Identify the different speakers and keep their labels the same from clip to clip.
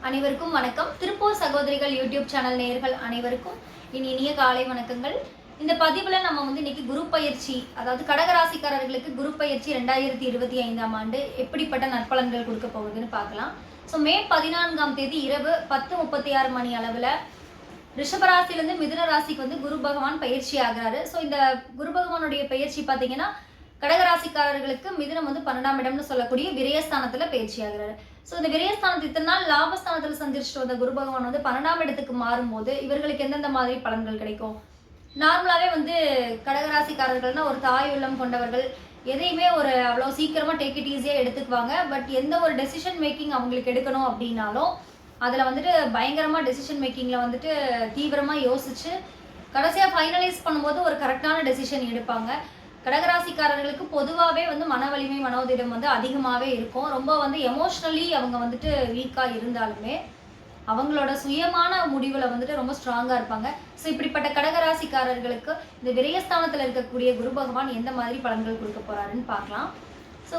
Speaker 1: அனைவருக்கும் வணக்கம். திருப்பூர் சகோதரிகள் யூடியூப் சேனல் நேயர்கள் அனைவருக்கும் இனிய காலை வணக்கங்கள். இந்த பதிவுல நம்ம இன்னைக்கு குரு பயிற்சி, அதாவது கடகராசிக்காரர்களுக்கு குரு பயிற்சி 2025ஆம் ஆண்டு எப்படிப்பட்ட நற்பலன்கள் கொடுக்க போகுதுன்னு பார்க்கலாம். மே 14ஆம் தேதி இரவு 10:36 மணி அளவில் ரிஷபராசிலிருந்து மிதுன ராசிக்கு குரு பகவான் பயிற்சி ஆகிறாரு. இந்த குரு பகவானுடைய பயிற்சி பார்த்தீங்கன்னா கடகராசிக்காரர்களுக்கு மிதுனம் 12ஆம் இடம்னு சொல்லக்கூடிய விரயஸ்தானத்துல பயிற்சி ஆகிறாரு. இந்த விரயஸ்தானத்தை இத்தனை நாள் லாபஸ்தானத்துல சந்திச்சுட்டு வந்த குரு பகவான் 12ஆம் இடத்துக்கு மாறும்போது இவர்களுக்கு எந்தெந்த மாதிரி பலன்கள் கிடைக்கும்? நார்மலாவே கடகராசிக்காரர்கள்னா ஒரு தாய் உள்ளம் கொண்டவர்கள், எதையுமே அவ்வளோ சீக்கிரமா டேக் இட் ஈஸியா எடுத்துக்குவாங்க. பட் எந்த ஒரு டெசிஷன் மேக்கிங் அவங்களுக்கு எடுக்கணும் அப்படின்னாலும் அதுல பயங்கரமா டெசிஷன் மேக்கிங்ல தீவிரமா யோசிச்சு கடைசியா ஃபைனலைஸ் பண்ணும்போது ஒரு கரெக்டான டெசிஷன் எடுப்பாங்க. கடகராசிக்காரர்களுக்கு பொதுவாகவே மன வலிமை மனோதிடம் அதிகமாகவே இருக்கும். ரொம்ப எமோஷ்னலி அவங்க வீக்காக இருந்தாலுமே அவங்களோட சுயமான முடிவில் ரொம்ப ஸ்ட்ராங்காக இருப்பாங்க. இப்படிப்பட்ட கடகராசிக்காரர்களுக்கு இந்த விரயஸ்தானத்தில் இருக்கக்கூடிய குரு பகவான் எந்த மாதிரி பலன்கள் கொடுக்க போறாருன்னு பார்க்கலாம்.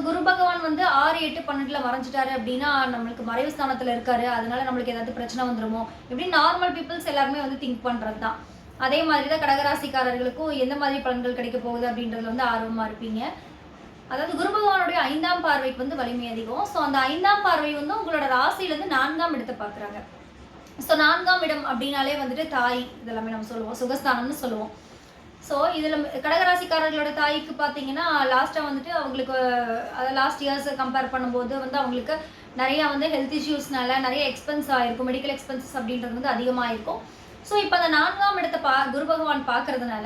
Speaker 1: குரு பகவான் 6, 8, 12 மறைஞ்சிட்டாரு அப்படின்னா நம்மளுக்கு மறைவு ஸ்தானத்தில் இருக்காரு, அதனால நம்மளுக்கு ஏதாவது பிரச்சனை வந்துருமோ இப்படி நார்மல் பீப்புள்ஸ் எல்லாருமே திங்க் பண்ணுறது தான். அதே மாதிரி தான் கடகராசிக்காரர்களுக்கும் எந்த மாதிரி பலன்கள் கிடைக்க போகுது அப்படின்றதுல ஆர்வமா இருப்பீங்க. அதாவது குரு பகவானுடைய 5ஆம் பார்வைக்கு வலிமை அதிகம். அந்த 5ஆம் பார்வை உங்களோட ராசியிலேருந்து 4ஆம் இடத்தை பார்க்குறாங்க. 4ஆம் இடம் அப்படின்னாலே தாய் இதெல்லாமே நம்ம சொல்லுவோம், சுகஸ்தானம்னு சொல்லுவோம். இதில் கடகராசிக்காரர்களோட தாய்க்கு பார்த்தீங்கன்னா லாஸ்ட்டாக அவங்களுக்கு லாஸ்ட் இயர்ஸ் கம்பேர் பண்ணும்போது அவங்களுக்கு நிறையா ஹெல்த் இஷ்யூஸ்னால நிறைய எக்ஸ்பென்ஸ் ஆகிருக்கும், மெடிக்கல் எக்ஸ்பென்சஸ் அப்படின்றது அதிகமாக இருக்கும். இப்போ அந்த 4ஆம் இடத்தை குரு பகவான் பார்க்கறதுனால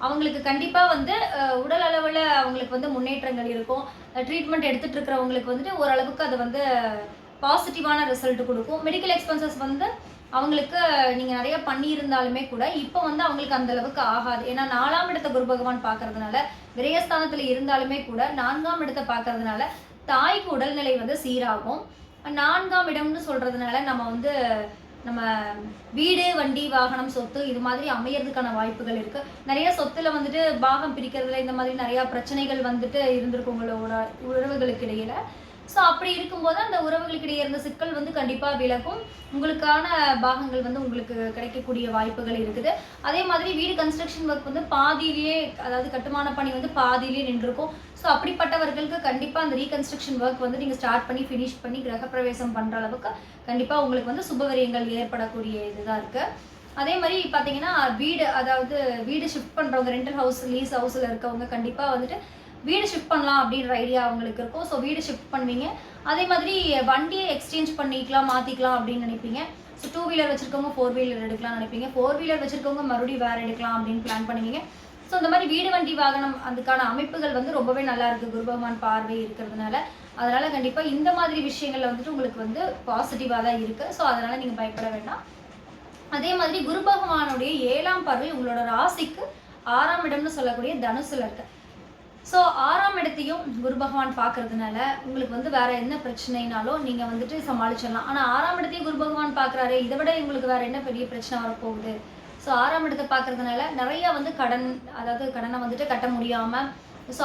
Speaker 1: அவங்களுக்கு கண்டிப்பாக உடல் அளவில் அவங்களுக்கு முன்னேற்றங்கள் இருக்கும். ட்ரீட்மெண்ட் எடுத்துகிட்டு இருக்கிறவங்களுக்கு ஓரளவுக்கு அது பாசிட்டிவான ரிசல்ட் கொடுக்கும். மெடிக்கல் எக்ஸ்பென்சஸ் அவங்களுக்கு நீங்கள் நிறைய பண்ணியிருந்தாலுமே கூட இப்போ அவங்களுக்கு அந்த அளவுக்கு ஆகாது. ஏன்னா 4ஆம் இடத்தை குரு பகவான் பார்க்கறதுனால விரயஸ்தானத்தில் இருந்தாலுமே கூட 4ஆம் இடத்தை பார்க்கறதுனால தாய்க்கு உடல்நிலை சீராகும். 4ஆம் இடம்னு சொல்கிறதுனால நம்ம வீடு, வண்டி, வாகனம், சொத்து இது மாதிரி அமையறதுக்கான வாய்ப்புகள் இருக்கு. நிறைய சொத்துல பாகம் பிரிக்கிறதுல இந்த மாதிரி நிறைய பிரச்சனைகள் இருந்திருக்கு உங்களோட உறவுகளுக்கு இடையில. அப்படி இருக்கும்போது அந்த உறவுகளுக்கு இடையே இருந்த சிக்கல் கண்டிப்பா விலகும். உங்களுக்கான பாகங்கள் உங்களுக்கு கிடைக்கக்கூடிய வாய்ப்புகள் இருக்குது. அதே மாதிரி வீடு கன்ஸ்ட்ரக்ஷன் ஒர்க் பாதியிலேயே, அதாவது கட்டுமான பணி பாதியிலேயே நின்றுருக்கும். அப்படிப்பட்டவர்களுக்கு கண்டிப்பா அந்த ரீகன்ஸ்ட்ரக்ஷன் ஒர்க் நீங்க ஸ்டார்ட் பண்ணி ஃபினிஷ் பண்ணி கிரகப்பிரவேசம் பண்ற அளவுக்கு கண்டிப்பா உங்களுக்கு சுபவரியங்கள் ஏற்படக்கூடிய இதுதான் இருக்கு. அதே மாதிரி பார்த்தீங்கன்னா வீடு, அதாவது வீடு ஷிஃப்ட் பண்றவங்க, ரெண்டல் ஹவுஸ், லீஸ் ஹவுஸ்ல இருக்கவங்க கண்டிப்பா வீடு ஷிஃப்ட் பண்ணலாம் அப்படின்ற ஐடியா அவங்களுக்கு இருக்கும். வீடு ஷிஃப்ட் பண்ணுவீங்க. அதே மாதிரி வண்டியை எக்ஸ்சேஞ்ச் பண்ணிக்கலாம், மாற்றிக்கலாம் அப்படின்னு நினைப்பீங்க. 2 வீலர் வச்சுருக்கவங்க 4 வீலர் எடுக்கலாம்னு நினைப்பீங்க. 4 வீலர் வச்சுருக்கவங்க மறுபடியும் வேறு எடுக்கலாம் அப்படின்னு பிளான் பண்ணுவீங்க. இந்த மாதிரி வீடு, வண்டி, வாகனம் அதுக்கான அமைப்புகள் ரொம்பவே நல்லா இருக்குது குரு பகவான் பார்வை இருக்கிறதுனால. அதனால் கண்டிப்பாக இந்த மாதிரி விஷயங்களில் உங்களுக்கு பாசிட்டிவாக தான் இருக்குது. அதனால் நீங்கள் பயப்பட வேண்டாம். அதே மாதிரி குரு பகவானுடைய 7ஆம் பார்வை உங்களோட ராசிக்கு 6ஆம் இடம்னு சொல்லக்கூடிய தனுசுல இருக்கு. 6ஆம் இடத்தையும் குரு பகவான் பார்க்கறதுனால உங்களுக்கு வேற என்ன பிரச்சனைனாலும் நீங்க சமாளிச்சிடலாம். ஆனால் 6ஆம் இடத்தையும் குரு பகவான் பார்க்குறாரு, இதை விட உங்களுக்கு வேற என்ன பெரிய பிரச்சனை வரப்போகுது? 6ஆம் இடத்தை பார்க்கறதுனால நிறைய கடன், அதாவது கடனை கட்ட முடியாம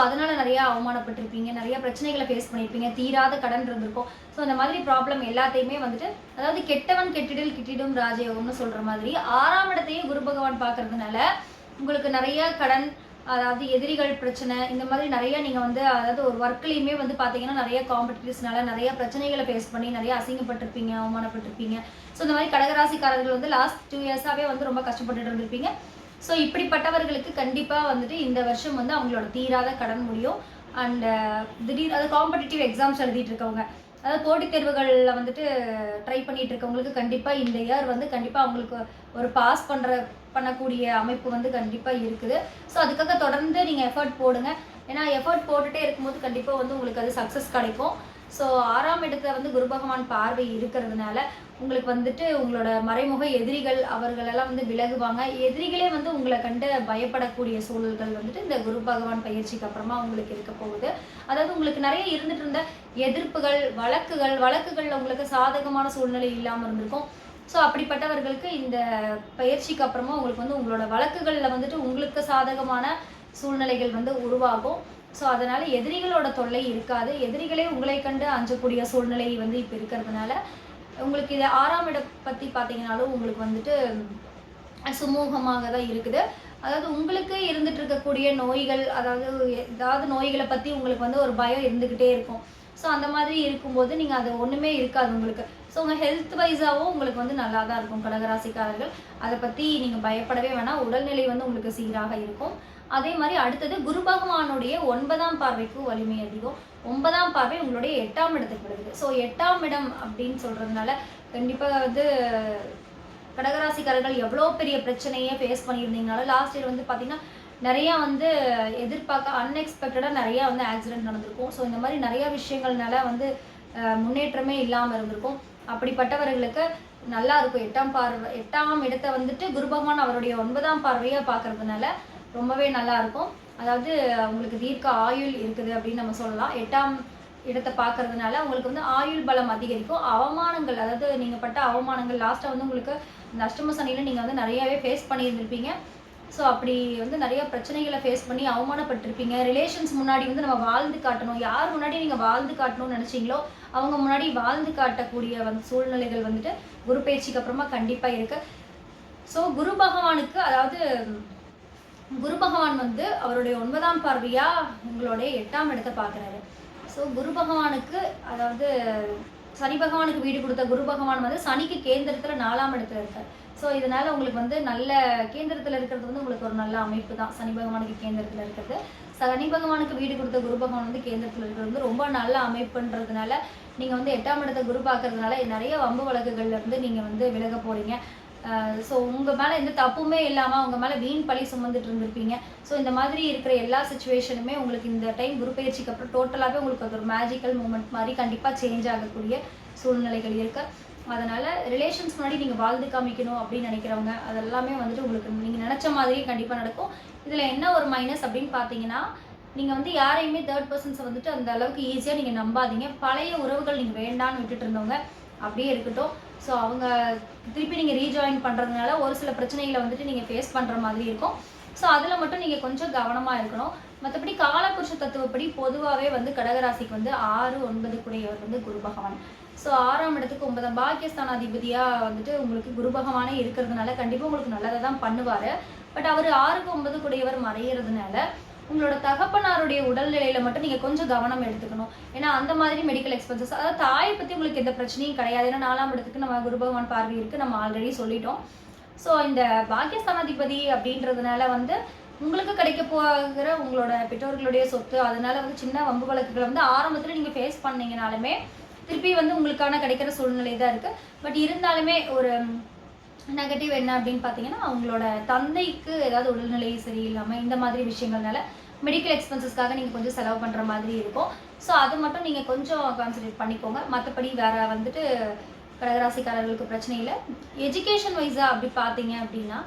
Speaker 1: அதனால நிறைய அவமானப்பட்டிருப்பீங்க, நிறைய பிரச்சனைகளை ஃபேஸ் பண்ணியிருப்பீங்க, தீராத கடன் இருந்திருக்கும். இந்த மாதிரி ப்ராப்ளம் எல்லாத்தையுமே அதாவது கெட்டவன் கெட்டிடில் கிட்டிடும் ராஜயோகம்னு சொல்ற மாதிரி 6ஆம் இடத்தையும் குரு பகவான் பார்க்கறதுனால உங்களுக்கு நிறைய கடன், அதாவது எதிரிகள் பிரச்சனை, இந்த மாதிரி நிறைய நீங்கள் அதாவது ஒரு ஒர்க்லேயுமே பார்த்தீங்கன்னா நிறைய காம்படிட்டிவ்ஸ்னால நிறைய பிரச்சனைகளை ஃபேஸ் பண்ணி நிறைய அசிங்கப்பட்டிருப்பீங்க, அவமானப்பட்டிருப்பீங்க. இந்த மாதிரி கடகராசிக்காரர்கள் லாஸ்ட் 2 இயர்ஸாகவே ரொம்ப கஷ்டப்பட்டுட்டு இருந்திருப்பீங்க. இப்படிப்பட்டவர்களுக்கு கண்டிப்பாக இந்த வருஷம் அவங்களோட தீராத கடன் முடியும். அண்ட் திடீர் அது காம்படிட்டிவ் எக்ஸாம்ஸ் எழுதிட்டு இருக்கவங்க, அதாவது போட்டித் தேர்வுகளில் ட்ரை பண்ணிட்டு இருக்கவங்களுக்கு கண்டிப்பாக இந்த இயர் கண்டிப்பாக அவங்களுக்கு ஒரு பாஸ் பண்ணக்கூடிய அமைப்பு கண்டிப்பாக இருக்குது. அதுக்காக தொடர்ந்து நீங்கள் எஃபர்ட் போடுங்க. ஏன்னா எஃபர்ட் போட்டுகிட்டே இருக்கும்போது கண்டிப்பாக உங்களுக்கு அது சக்ஸஸ் கிடைக்கும். 6ஆம் இடத்துல குரு பகவான் பார்வை இருக்கிறதுனால உங்களுக்கு உங்களோட மறைமுக எதிரிகள் அவர்களெல்லாம் விலகுவாங்க. எதிரிகளே உங்களை கண்டு பயப்படக்கூடிய சூழல்கள் இந்த குரு பகவான் பயிற்சிக்கு அப்புறமா உங்களுக்கு இருக்க போகுது. அதாவது உங்களுக்கு நிறைய இருந்துட்டு இருந்த எதிர்ப்புகள், வழக்குகளில் உங்களுக்கு சாதகமான சூழ்நிலை இல்லாமல் இருந்திருக்கும். அப்படிப்பட்டவர்களுக்கு இந்த பயிற்சிக்கு அப்புறமா உங்களுக்கு உங்களோட வழக்குகளில் உங்களுக்கு சாதகமான சூழ்நிலைகள் உருவாகும். அதனால எதிரிகளோட தொல்லை இருக்காது. எதிரிகளே உங்களை கண்டு அஞ்சக்கூடிய சூழ்நிலை இப்போ இருக்கிறதுனால உங்களுக்கு இது 6ஆம் இடம் பற்றி பார்த்தீங்கன்னாலும் உங்களுக்கு வந்துட்டு சுமூகமாக தான் இருக்குது. அதாவது உங்களுக்கு இருந்துட்டு இருக்கக்கூடிய நோய்கள், அதாவது ஏதாவது நோய்களை பற்றி உங்களுக்கு வந்து ஒரு பயம் இருந்துக்கிட்டே இருக்கும். ஸோ அந்த மாதிரி இருக்கும்போது நீங்கள் அது ஒன்றுமே இருக்காது உங்களுக்கு. ஸோ உங்கள் ஹெல்த் வைஸாகவும் உங்களுக்கு வந்து நல்லா தான் இருக்கும் கடகராசிக்காரர்கள். அதை பற்றி நீங்கள் பயப்படவே வேணாம். உடல்நிலை வந்து உங்களுக்கு சீராக இருக்கும். அதே மாதிரி அடுத்தது குரு பகவானுடைய 9ஆம் பார்வைக்கு வலிமை அதிகம். 9ஆம் பார்வை உங்களுடைய 8ஆம் இடத்துக்கு வருது. ஸோ 8ஆம் இடம் அப்படின்னு சொல்கிறதுனால கண்டிப்பாக வந்து கடகராசிக்காரர்கள் எவ்வளோ பெரிய பிரச்சனையே ஃபேஸ் பண்ணியிருந்தீங்கனாலும் லாஸ்ட் இயர் வந்து பார்த்தீங்கன்னா நிறையா வந்து எதிர்பார்க்க அன்எக்ஸ்பெக்டடாக நிறையா வந்து ஆக்சிடென்ட் நடந்திருக்கும். ஸோ இந்த மாதிரி நிறையா விஷயங்கள்னால வந்து முன்னேற்றமே இல்லாமல் இருந்திருக்கும். அப்படிப்பட்டவர்களுக்கு நல்லா இருக்கும். 8ஆம் இடத்தை வந்துட்டு குரு பகவான் அவருடைய 9ஆம் பார்வையாக பார்க்கறதுனால ரொம்பவே நல்லா இருக்கும். அதாவது உங்களுக்கு தீர்க்க ஆயுள் இருக்குது அப்படின்னு நம்ம சொல்லலாம். 8ஆம் இடத்தை பார்க்கறதுனால உங்களுக்கு வந்து ஆயுள் பலம் அதிகரிக்கும். அவமானங்கள், அதாவது நீங்கள் பட்ட அவமானங்கள் லாஸ்ட்டாக வந்து உங்களுக்கு இந்த அஷ்டம சனியில் நீங்கள் வந்து நிறையாவே ஃபேஸ் பண்ணியிருந்திருப்பீங்க. ஸோ அப்படி வந்து நிறைய பிரச்சனைகளை ஃபேஸ் பண்ணி அவமானப்பட்டிருப்பீங்க. ரிலேஷன்ஸ் முன்னாடி வந்து நம்ம வாழ்ந்து காட்டணும், யார் முன்னாடி நீங்கள் வாழ்ந்து காட்டணும்னு நினச்சிங்களோ அவங்க முன்னாடி வாழ்ந்து காட்டக்கூடிய வந்து சூழ்நிலைகள் வந்துட்டு குரு பயிற்சிக்கு அப்புறமா கண்டிப்பாக இருக்குது. ஸோ குரு பகவானுக்கு, அதாவது குரு பகவான் வந்து அவருடைய 9ஆம் பார்வையாக உங்களுடைய 8ஆம் இடத்தை பார்க்குறாரு. ஸோ குரு பகவானுக்கு, அதாவது சனி பகவானுக்கு வீடு கொடுத்த குரு பகவான் வந்து சனிக்கு கேந்திரத்தில் 4ஆம் இடத்துல இருக்கார். ஸோ இதனால் உங்களுக்கு வந்து நல்ல கேந்திரத்தில் இருக்கிறது வந்து உங்களுக்கு ஒரு நல்ல அமைப்பு தான். சனி பகவானுக்கு கேந்திரத்தில் இருக்கிறது, சனி பகவானுக்கு வீடு கொடுத்த குரு பகவான் வந்து கேந்திரத்தில் இருக்கிறது வந்து ரொம்ப நல்ல அமைப்புன்றதுனால நீங்கள் வந்து 8ஆம் இடத்தை குரு பார்க்கறதுனால நிறைய வம்பு வழக்குகள்லேருந்து நீங்கள் வந்து விலக போகிறீங்க. ஸோ உங்கள் மேலே எந்த தப்புமே இல்லாமல் உங்கள் மேலே வீண் பழி சுமந்துட்டு இருந்திருப்பீங்க. ஸோ இந்த மாதிரி இருக்கிற எல்லா சுச்சுவேஷனுமே உங்களுக்கு இந்த டைம் குரு பயிற்சிக்கு அப்புறம் டோட்டலாகவே உங்களுக்கு அது ஒரு மேஜிக்கல் மூமெண்ட் மாதிரி கண்டிப்பாக சேஞ்ச் ஆகக்கூடிய சூழ்நிலைகள் இருக்குது. அதனால் ரிலேஷன்ஸ் முன்னாடி நீங்கள் வாழ்ந்து காமிக்கணும் அப்படின்னு நினைக்கிறவங்க அதெல்லாமே வந்துட்டு உங்களுக்கு நீங்கள் நினச்ச மாதிரியே கண்டிப்பாக நடக்கும். இதில் என்ன ஒரு மைனஸ் அப்படின்னு பார்த்தீங்கன்னா, நீங்கள் வந்து யாரையுமே தேர்ட் பர்சன்ஸை வந்துட்டு அந்த அளவுக்கு ஈஸியாக நீங்கள் நம்பாதீங்க. பழைய உறவுகள் நீங்கள் வேண்டான்னு விட்டுட்டு இருந்தவங்க அப்படியே இருக்கட்டும். ஸோ அவங்க திருப்பி நீங்கள் ரீஜாயின் பண்ணுறதுனால ஒரு சில பிரச்சனைகளை வந்துட்டு நீங்கள் ஃபேஸ் பண்ணுற மாதிரி இருக்கும். ஸோ அதில் மட்டும் நீங்கள் கொஞ்சம் கவனமாக இருக்கணும். மற்றபடி காலபுருஷ தத்துவப்படி பொதுவாகவே வந்து கடகராசிக்கு வந்து 6, 9 கூடியவர் வந்து குரு பகவான். ஸோ 6ஆம் இடத்துக்கு 9ஆம் பாக்கியஸ்தானாதிபதியாக வந்துட்டு உங்களுக்கு குரு பகவானே இருக்கிறதுனால கண்டிப்பாக உங்களுக்கு நல்லதை தான் பண்ணுவார். பட் அவர் 6க்கு 9 கூடியவர் மறையிறதுனால உங்களோட தகப்பனாருடைய உடல்நிலையில் மட்டும் நீங்கள் கொஞ்சம் கவனம் எடுத்துக்கணும். ஏன்னா அந்த மாதிரி மெடிக்கல் எக்ஸ்பென்சஸ், அதாவது தாயை பற்றி உங்களுக்கு எந்த பிரச்சனையும் கிடையாது. ஏன்னா 4ஆம் இடத்துக்கு நம்ம குரு பகவான் பார்வை இருக்குது, நம்ம ஆல்ரெடி சொல்லிட்டோம். ஸோ இந்த பாக்கியஸ்தானாதிபதி அப்படின்றதுனால வந்து உங்களுக்கு கிடைக்க போகிற உங்களோட பெற்றோர்களுடைய சொத்து, அதனால வந்து சின்ன வம்பு வழக்குகளை வந்து ஆரம்பத்தில் நீங்கள் ஃபேஸ் பண்ணீங்கனாலுமே திருப்பி வந்து உங்களுக்கான கிடைக்கிற சூழ்நிலை தான் இருக்குது. பட் இருந்தாலுமே ஒரு நெகட்டிவ் என்ன அப்படின்னு பார்த்தீங்கன்னா, அவங்களோட தந்தைக்கு ஏதாவது உடல்நிலை சரியில்லாமல் இந்த மாதிரி விஷயங்கள்னால மெடிக்கல் எக்ஸ்பென்சஸ்க்காக நீங்கள் கொஞ்சம் செலவு பண்ணுற மாதிரி இருக்கும். ஸோ அது மட்டும் நீங்கள் கொஞ்சம் கான்சன்ட்ரேட் பண்ணிக்கோங்க. மற்றபடி வேறு வந்துட்டு கடகராசிக்காரர்களுக்கு பிரச்சனை இல்லை. எஜுகேஷன் வைஸாக அப்படி பார்த்தீங்க அப்படின்னா,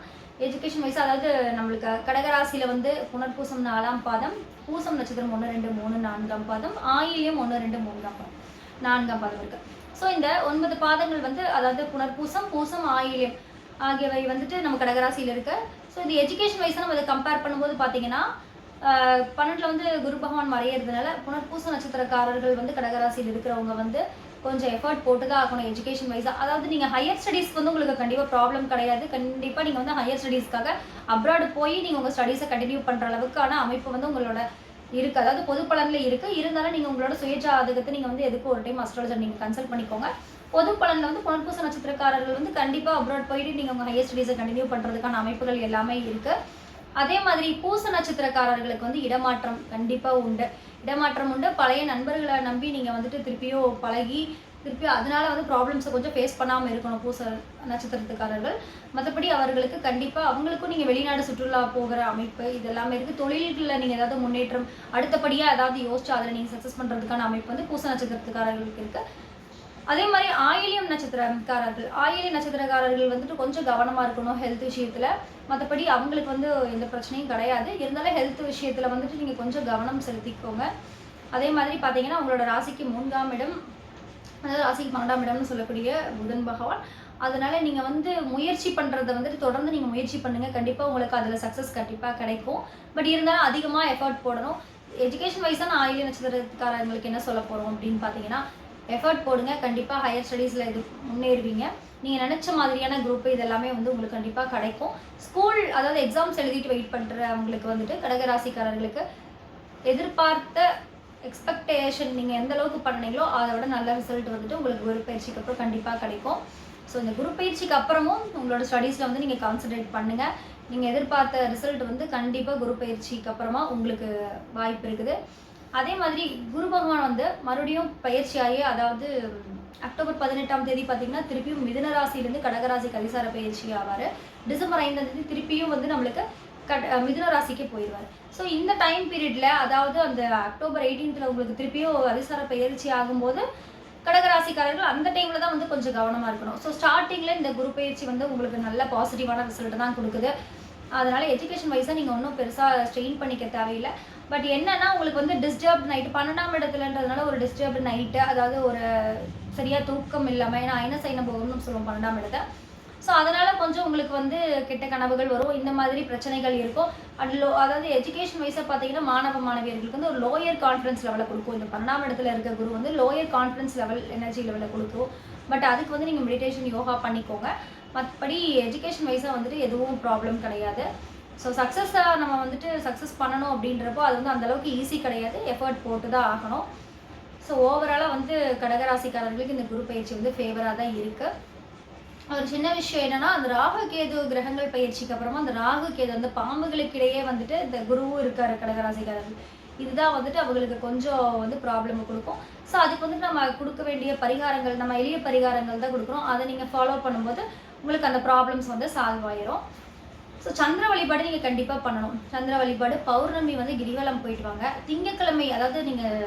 Speaker 1: எஜுகேஷன் வைஸாக அதாவது நம்மளுக்கு கடகராசியில் வந்து புனர்பூசம் 4ஆம் பாதம், பூசம் நட்சத்திரம் 1, 2, 3, 4ஆம் பாதம், ஆயில்யம் 1, 2, 3ஆம் பாதம், 4ஆம் பாதம் இருக்குது. ஸோ இந்த 9 பாதங்கள் வந்து, அதாவது புனர்பூசம், பூசம், ஆயில்யம் ஆகியவை வந்துட்டு நம்ம கடகராசியில் இருக்கு. ஸோ இந்த எஜுகேஷன் வைஸாக நம்ம இதை கம்பேர் பண்ணும்போது பார்த்தீங்கன்னா 12 வந்து குரு பகவான் மறையிறதுனால புனர்பூச நட்சத்திரக்காரர்கள் வந்து கடகராசியில் இருக்கிறவங்க வந்து கொஞ்சம் எஃபர்ட் போட்டு தான் ஆகணும் எஜுகேஷன் வைஸாக. அதாவது நீங்கள் ஹையர் ஸ்டடீஸ்க்கு வந்து உங்களுக்கு கண்டிப்பாக ப்ராப்ளம் கிடையாது. கண்டிப்பாக நீங்கள் வந்து ஹையர் ஸ்டடீஸ்க்காக அப்ராடு போய் நீங்கள் உங்கள் ஸ்டடீஸை கண்டினியூ பண்ணுற அளவுக்கான அமைப்பு வந்து உங்களோட இருக்குது. அதாவது பொது பலனில் இருக்குது. இருந்தாலும் நீங்கள் உங்களோட சுயஜாதகத்தை நீங்கள் வந்து எதுக்கு ஒரு டைம் அஸ்ட்ராலஜர் நீங்கள் கன்சல்ட் பண்ணிக்கோங்க. பொது பலனில் வந்து புனர்பூச நட்சத்திரக்காரர்கள் வந்து கண்டிப்பாக அப்ராட் போயிட்டு நீங்கள் உங்கள் ஹையர் ஸ்டடீஸை கண்டினியூ பண்ணுறதுக்கான அமைப்புகள் எல்லாமே இருக்குது. அதே மாதிரி பூச நட்சத்திரக்காரர்களுக்கு வந்து இடமாற்றம் கண்டிப்பாக உண்டு. இடமாற்றம் உண்டு. பழைய நண்பர்களை நம்பி நீங்கள் வந்துட்டு திருப்பியும் பழகி திருப்பியும் அதனால வந்து ப்ராப்ளம்ஸை கொஞ்சம் ஃபேஸ் பண்ணாமல் இருக்கணும் பூச நட்சத்திரத்துக்காரர்கள். மற்றபடி அவர்களுக்கு கண்டிப்பாக அவங்களுக்கும் நீங்கள் வெளிநாடு சுற்றுலா போகிற அமைப்பு இதெல்லாமே இருக்குது. தொழில்களில் நீங்கள் ஏதாவது முன்னேற்றம் அடுத்தபடியாக ஏதாவது யோசிச்சு அதில் நீங்கள் சக்ஸஸ் பண்ணுறதுக்கான அமைப்பு வந்து பூச நட்சத்திரத்துக்காரர்களுக்கு இருக்குது. அதே மாதிரி ஆயில்யம் நட்சத்திரக்காரர்கள் வந்துட்டு கொஞ்சம் கவனமாக இருக்கணும் ஹெல்த் விஷயத்தில். மற்றபடி அவங்களுக்கு வந்து எந்த பிரச்சனையும் கிடையாது. இருந்தாலும் ஹெல்த் விஷயத்தில் வந்துட்டு நீங்கள் கொஞ்சம் கவனம் செலுத்திக்கோங்க. அதே மாதிரி பார்த்தீங்கன்னா உங்களோட ராசிக்கு 3ஆம் இடம், அதாவது ராசிக்கு 12ஆம் இடம்னு சொல்லக்கூடிய புதன் பகவான். அதனால நீங்கள் வந்து முயற்சி பண்ணுறதை வந்துட்டு தொடர்ந்து நீங்கள் முயற்சி பண்ணுங்கள். கண்டிப்பாக உங்களுக்கு அதில் சக்ஸஸ் கண்டிப்பாக கிடைக்கும். பட் இருந்தாலும் அதிகமாக எஃபர்ட் போடணும். எஜுகேஷன் வைஸாக நான் ஆயில்ய நட்சத்திரக்காரங்களுக்கு என்ன சொல்ல போகிறோம் அப்படின்னு பார்த்தீங்கன்னா, எஃபர்ட் போடுங்க. கண்டிப்பாக ஹையர் ஸ்டடீஸில் இது முன்னேறுவீங்க. நீங்கள் நினச்ச மாதிரியான குரூப் இதெல்லாமே வந்து உங்களுக்கு கண்டிப்பாக கிடைக்கும். ஸ்கூல் அதாவது எக்ஸாம்ஸ் எழுதிட்டு வெயிட் பண்ணுறவங்களுக்கு வந்துட்டு கடகராசிக்காரர்களுக்கு எதிர்பார்த்த எக்ஸ்பெக்டேஷன் நீங்கள் எந்த அளவுக்கு பண்ணீங்களோ அதை விட நல்ல ரிசல்ட் வந்துட்டு உங்களுக்கு குரு பயிற்சிக்கு அப்புறம் கண்டிப்பாக கிடைக்கும். ஸோ இந்த குரு பயிற்சிக்கு அப்புறமும் உங்களோட ஸ்டடீஸில் வந்து நீங்கள் கான்சன்ட்ரேட் பண்ணுங்கள். நீங்கள் எதிர்பார்த்த ரிசல்ட் வந்து கண்டிப்பாக குரு பயிற்சிக்கு அப்புறமா உங்களுக்கு வாய்ப்பு இருக்குது. அதே மாதிரி குரு பகவான் வந்து மறுபடியும் பயிற்சியாகி, அதாவது அக்டோபர் 18ஆம் தேதி பார்த்தீங்கன்னா திருப்பியும் மிதுன ராசியிலேருந்து கடகராசிக்கு அதிசார பயிற்சி ஆவார். டிசம்பர் 5ஆம் தேதி திருப்பியும் வந்து நம்மளுக்கு மிதுன ராசிக்கு போயிடுவார். ஸோ இந்த டைம் பீரியடில், அதாவது அந்த அக்டோபர் 18th உங்களுக்கு திருப்பியும் அதிசார பயிற்சி ஆகும்போது கடகராசிக்காரர்கள் அந்த டைமில் தான் வந்து கொஞ்சம் கவனமாக இருக்கணும். ஸோ ஸ்டார்டிங்கில் இந்த குரு பயிற்சி வந்து உங்களுக்கு நல்ல பாசிட்டிவான ரிசல்ட் தான் கொடுக்குது. அதனால் எஜுகேஷன் வைஸாக நீங்கள் ஒன்றும் பெருசாக ஸ்ட்ரெயின் பண்ணிக்க தேவையில்லை. பட் என்னன்னா உங்களுக்கு வந்து டிஸ்டர்ப் நைட்டு 12ஆம் இடத்துலன்றதுனால ஒரு டிஸ்டர்ப் நைட்டு, அதாவது ஒரு சரியாக தூக்கம் இல்லாமல், ஏன்னா ஐன போகணும்னு சொல்லுவோம் 12ஆம் இடத்தை. ஸோ அதனால் கொஞ்சம் உங்களுக்கு வந்து கெட்ட கனவுகள் வரும், இந்த மாதிரி பிரச்சனைகள் இருக்கும். அதாவது எஜுகேஷன் வைஸாக பார்த்தீங்கன்னா மாணவ மாணவியர்களுக்கு வந்து ஒரு லோயர் கான்ஃபிடன்ஸ் லெவலில் கொடுக்கும். இந்த 12ஆம் இடத்துல இருக்க குரு வந்து லோயர் கான்ஃபிடன்ஸ் லெவல், எனர்ஜி லெவலில் கொடுக்கும். பட் அதுக்கு வந்து நீங்கள் மெடிடேஷன் யோகா பண்ணிக்கோங்க. மற்றபடி எஜுகேஷன் வைஸாக வந்துட்டு எதுவும் ப்ராப்ளம் கிடையாது. ஸோ சக்ஸஸாக நம்ம வந்துட்டு சக்ஸஸ் பண்ணணும் அப்படின்றப்போ அது வந்து அந்தளவுக்கு ஈஸி கிடையாது, எஃபர்ட் போட்டு தான் ஆகணும். ஸோ ஓவராலாக வந்து கடகராசிக்காரர்களுக்கு இந்த குரு பயிற்சி வந்து ஃபேவராக தான் இருக்குது. ஒரு சின்ன விஷயம் என்னன்னா, அந்த ராகு கேது கிரகங்கள் பயிற்சிக்கு அப்புறமா அந்த ராகு கேது வந்து பாம்புகளுக்கு இடையே வந்துட்டு இந்த குருவும் இருக்காரு கடகராசிக்காரர்கள். இதுதான் வந்துட்டு அவங்களுக்கு கொஞ்சம் வந்து ப்ராப்ளம் கொடுக்கும். ஸோ அதுக்கு வந்துட்டு நம்ம கொடுக்க வேண்டிய பரிகாரங்கள், நம்ம எளிய பரிகாரங்கள் தான் கொடுக்குறோம். அதை நீங்கள் ஃபாலோ பண்ணும்போது உங்களுக்கு அந்த ப்ராப்ளம்ஸ் வந்து சால்வ் ஆயிரும். ஸோ சந்திர வழிபாடு நீங்கள் கண்டிப்பாக பண்ணணும். சந்திர வழிபாடு பௌர்ணமி வந்து கிரிவலம் போயிட்டு வாங்க. திங்கக்கிழமை, அதாவது நீங்கள்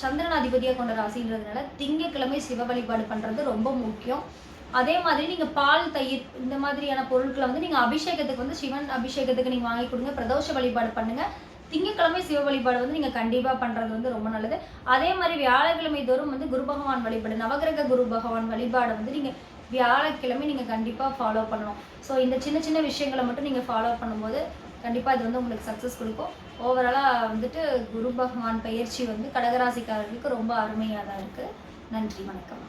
Speaker 1: சந்திரன் அதிபதியாக கொண்ட ராசின்றதுனால திங்கக்கிழமை சிவ வழிபாடு பண்ணுறது ரொம்ப முக்கியம். அதே மாதிரி நீங்கள் பால், தயிர் இந்த மாதிரியான பொருட்களை வந்து நீங்கள் அபிஷேகத்துக்கு வந்து சிவன் அபிஷேகத்துக்கு நீங்கள் வாங்கி கொடுங்க. பிரதோஷ வழிபாடு பண்ணுங்கள். திங்கக்கிழமை சிவ வழிபாடு வந்து நீங்கள் கண்டிப்பாக பண்ணுறது வந்து ரொம்ப நல்லது. அதே மாதிரி வியாழக்கிழமை தோறும் வந்து குரு பகவான் வழிபாடு, நவகிரக குரு பகவான் வழிபாடு வந்து நீங்கள் வியாழக்கிழமை நீங்கள் கண்டிப்பாக ஃபாலோ பண்ணணும். ஸோ இந்த சின்ன சின்ன விஷயங்களை மட்டும் நீங்கள் ஃபாலோ பண்ணும்போது கண்டிப்பாக இது வந்து உங்களுக்கு சக்ஸஸ் கொடுக்கும். ஓவராலாக வந்துட்டு குரு பகவான் பயிற்சி வந்து கடகராசிக்காரர்களுக்கு ரொம்ப அருமையாக தான் இருக்குது. நன்றி, வணக்கம்.